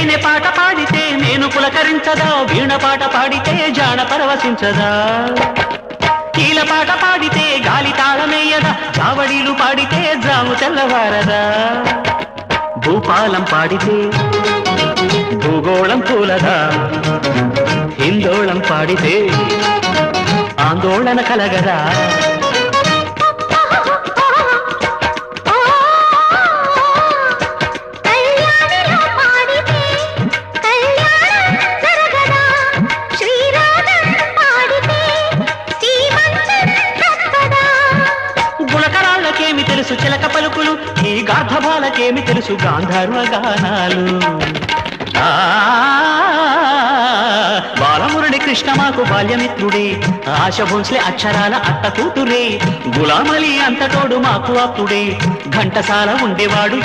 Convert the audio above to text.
తేనె పాట పాడితే నేను పులకరించదా, వీణ పాట పాడితే జాన పరవశించదా, కీల పాట పాడితే గాలి తాళమేయదా, చావడీలు పాడితే జాము తెల్లవారదా, భూపాలం పాడితే భూగోళం పూలదా, హిందోళం పాడితే ఆందోళన కలగదా. గులకరాళ్ళకేమి తెలుసు చిలక పలుకులు, ఈ గార్ధబాలకేమి తెలుసు గాంధర్వ గానాలు. బాలమురళి కృష్ణ మాకు బాల్యమిత్రుడే, ఆశ భోంస్లే అక్షరాల అత్త కూతురే, గులామలి అంతటోడు మాకు అప్పుడే, ఘంటసాల ఉండేవాడు